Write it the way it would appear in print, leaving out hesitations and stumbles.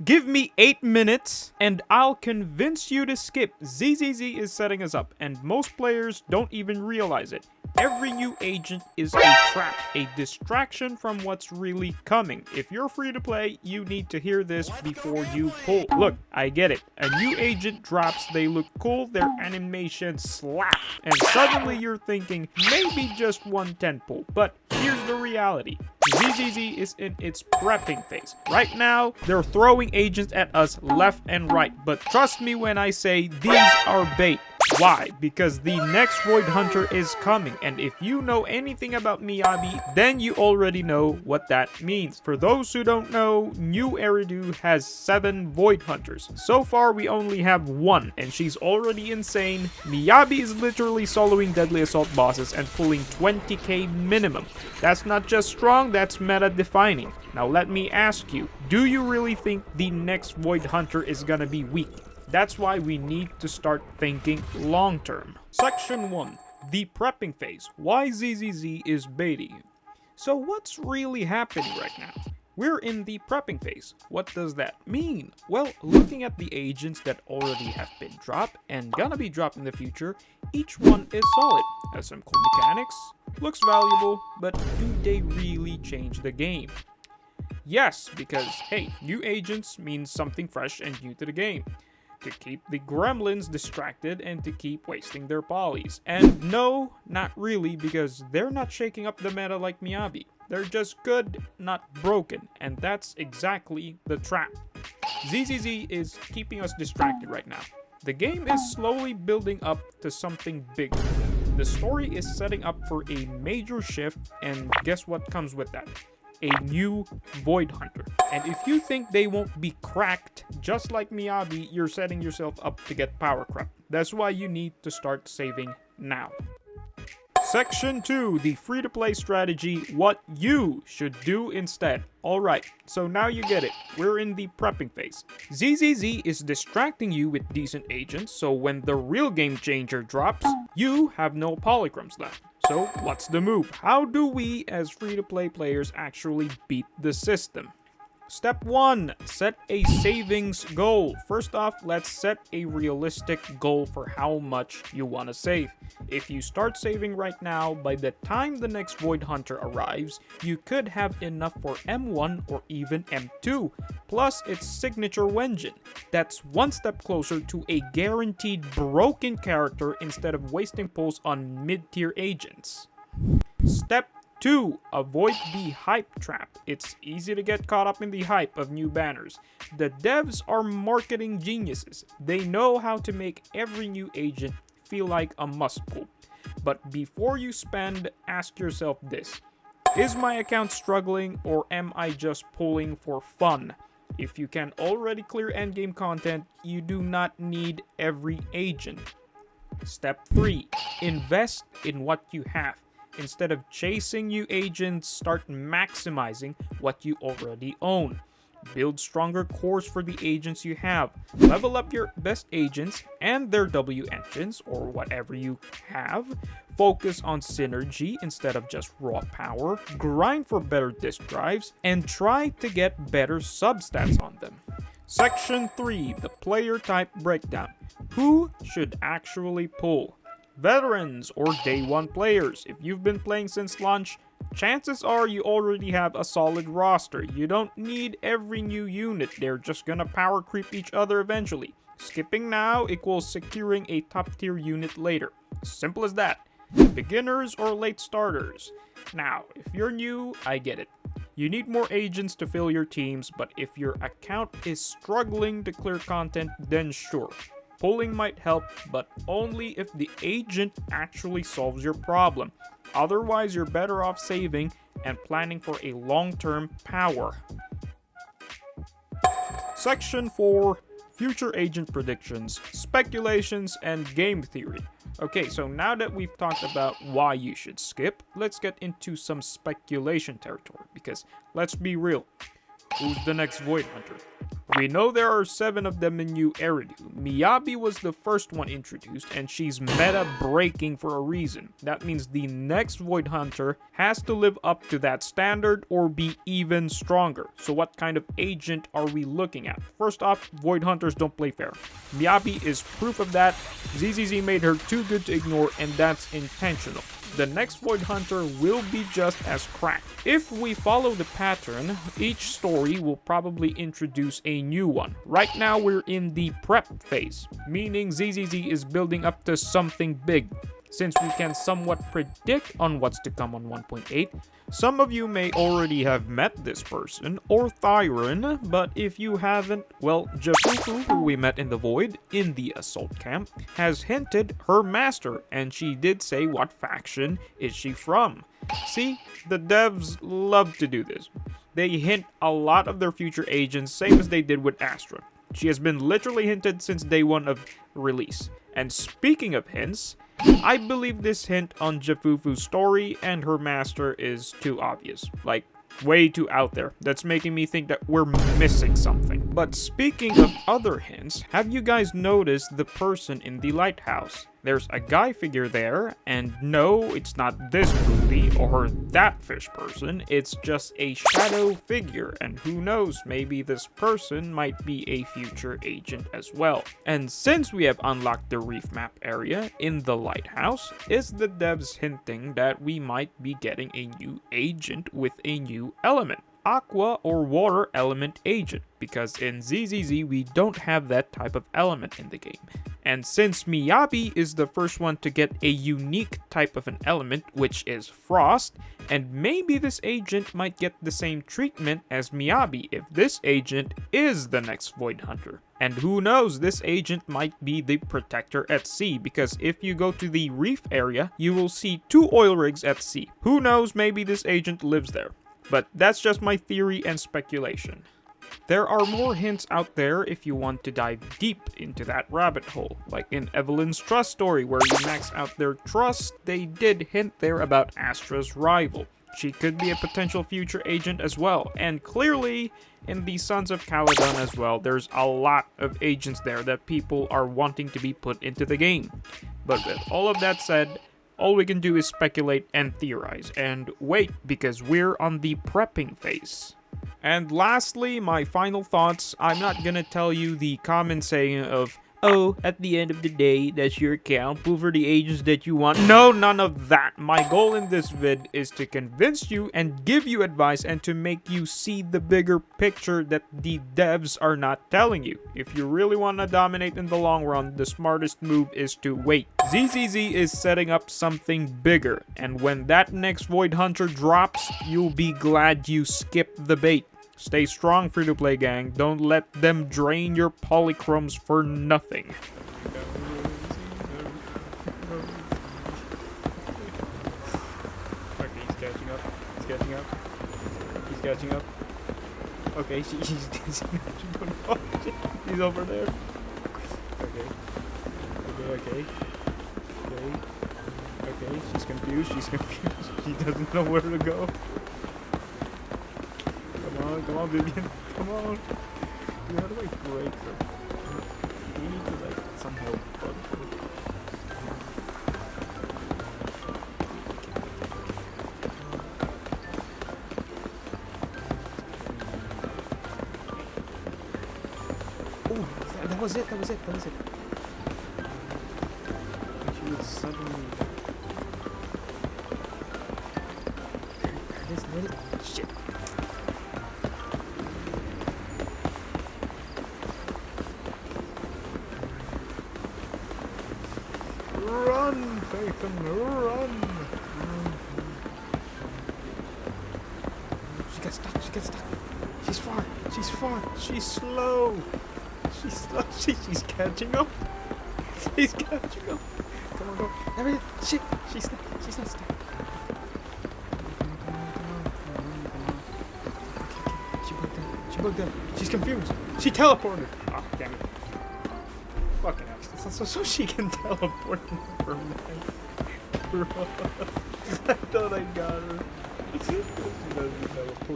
Give me 8 minutes and I'll convince you to skip. ZZZ is setting us up and most players don't even realize it. Every new agent is a trap, a distraction from what's really coming. If you're free to play, you need to hear this before you pull. Look, I get it. A new agent drops, they look cool, their animation slap, and suddenly you're thinking, maybe just one 10 pull. But here's the reality. ZZZ is in its prepping phase. Right now, they're throwing agents at us left and right, but trust me when I say these are bait. Why? Because the next Void Hunter is coming, and if you know anything about Miyabi, then you already know what that means. For those who don't know, New Eridu has 7 Void Hunters. So far, we only have 1, and she's already insane. Miyabi is literally soloing Deadly Assault bosses and pulling 20k minimum. That's not just strong, that's meta-defining. Now let me ask you, do you really think the next Void Hunter is gonna be weak? That's why we need to start thinking long term. Section 1. The prepping phase. Why ZZZ is baiting you. So what's really happening right now? We're in the prepping phase. What does that mean? Well, looking at the agents that already have been dropped and gonna be dropped in the future, each one is solid. Has some cool mechanics, looks valuable, but do they really change the game? Yes, because hey, new agents means something fresh and new to the game. To keep the gremlins distracted and to keep wasting their polys. And no, not really, because they're not shaking up the meta like Miyabi. They're just good, not broken, and that's exactly the trap. ZZZ is keeping us distracted right now. The game is slowly building up to something bigger. The story is setting up for a major shift, and guess what comes with that? A new Void Hunter. And if you think they won't be cracked, just like Miyabi, you're setting yourself up to get power crept. That's why you need to start saving now. Section 2, the free-to-play strategy, what you should do instead. Alright, so now you get it. We're in the prepping phase. ZZZ is distracting you with decent agents, so when the real game changer drops, you have no Polychromes left. So what's the move? How do we as free-to-play players actually beat the system? Step 1. Set a savings goal. First off, let's set a realistic goal for how much you want to save. If you start saving right now, by the time the next Void Hunter arrives, you could have enough for M1 or even M2, plus its signature Wenjin. That's one step closer to a guaranteed broken character instead of wasting pulls on mid-tier agents. Step 2. Avoid the hype trap. It's easy to get caught up in the hype of new banners. The devs are marketing geniuses. They know how to make every new agent feel like a must-pull. But before you spend, ask yourself this. Is my account struggling or am I just pulling for fun? If you can already clear endgame content, you do not need every agent. Step 3. Invest in what you have. Instead of chasing new agents, start maximizing what you already own. Build stronger cores for the agents you have. Level up your best agents and their W engines or whatever you have. Focus on synergy instead of just raw power. Grind for better disk drives and try to get better substats on them. Section 3. The player type breakdown. Who should actually pull? Veterans or day 1 players. If you've been playing since launch, chances are you already have a solid roster. You don't need every new unit, they're just gonna power creep each other eventually. Skipping now equals securing a top tier unit later. Simple as that. Beginners or late starters. Now, if you're new, I get it. You need more agents to fill your teams, but if your account is struggling to clear content, then sure. Pulling might help, but only if the agent actually solves your problem. Otherwise, you're better off saving and planning for a long-term power. Section 4. Future agent predictions, speculations, and game theory. Okay, so now that we've talked about why you should skip, let's get into some speculation territory, because let's be real. Who's the next Void Hunter? We know there are 7 of them in new Eridu. Miyabi was the first one introduced, and she's meta-breaking for a reason. That means the next Void Hunter has to live up to that standard or be even stronger. So what kind of agent are we looking at? First off, Void Hunters don't play fair. Miyabi is proof of that. ZZZ made her too good to ignore, and that's intentional. The next Void Hunter will be just as cracked. If we follow the pattern, each story will probably introduce a new one. Right now we're in the prep phase, meaning ZZZ is building up to something big. Since we can somewhat predict on what's to come on 1.8, some of you may already have met this person, or Thyron, but if you haven't, well, Jafufu, who we met in the Void, in the Assault Camp, has hinted her master, and she did say what faction is she from. See, the devs love to do this. They hint a lot of their future agents, same as they did with Astra. She has been literally hinted since day 1 of release. And speaking of hints, I believe this hint on Jafufu's story and her master is too obvious. Like, way too out there. That's making me think that we're missing something. But speaking of other hints, have you guys noticed the person in the lighthouse? There's a guy figure there, and no, it's not this booty or that fish person, it's just a shadow figure, and who knows, maybe this person might be a future agent as well. And since we have unlocked the reef map area in the lighthouse, is the devs hinting that we might be getting a new agent with a new element? Aqua or water element agent, because in ZZZ we don't have that type of element in the game. And since Miyabi is the first one to get a unique type of an element, which is frost, and maybe this agent might get the same treatment as Miyabi if this agent is the next Void Hunter. And who knows, this agent might be the protector at sea, because if you go to the reef area, you will see 2 oil rigs at sea. Who knows, maybe this agent lives there. But that's just my theory and speculation. There are more hints out there if you want to dive deep into that rabbit hole. Like in Evelyn's trust story where you max out their trust, they did hint there about Astra's rival. She could be a potential future agent as well. And clearly, in the Sons of Caledon as well, there's a lot of agents there that people are wanting to be put into the game. But with all of that said, all we can do is speculate and theorize, and wait, because we're on the prepping phase. And lastly, my final thoughts, I'm not gonna tell you the common saying of, oh, at the end of the day, that's your account, pull for the agents that you want. No, none of that. My goal in this vid is to convince you and give you advice and to make you see the bigger picture that the devs are not telling you. If you really want to dominate in the long run, the smartest move is to wait. ZZZ is setting up something bigger, and when that next Void Hunter drops, you'll be glad you skipped the bait. Stay strong, free-to-play gang. Don't let them drain your Polychromes for nothing. Okay, he's catching up. He's catching up. He's catching up. Okay, he's catching up. He's over there. Okay. Okay. Okay, she's confused. She doesn't know where to go. Come on, Vivian. Come on. Dude, how do I break her? We need to, like, somehow bug her. Oh, that was it. She would suddenly... Shit. Run, Phaethon, run! She gets stuck. She's far. She's slow. She's catching up. Come on, go. There it is. Shit, she's not stuck. She bugged out. She's confused. She teleported. Ah, damn it. Fucking hell. So she can teleport. Never mind. I thought I got her. She doesn't teleport.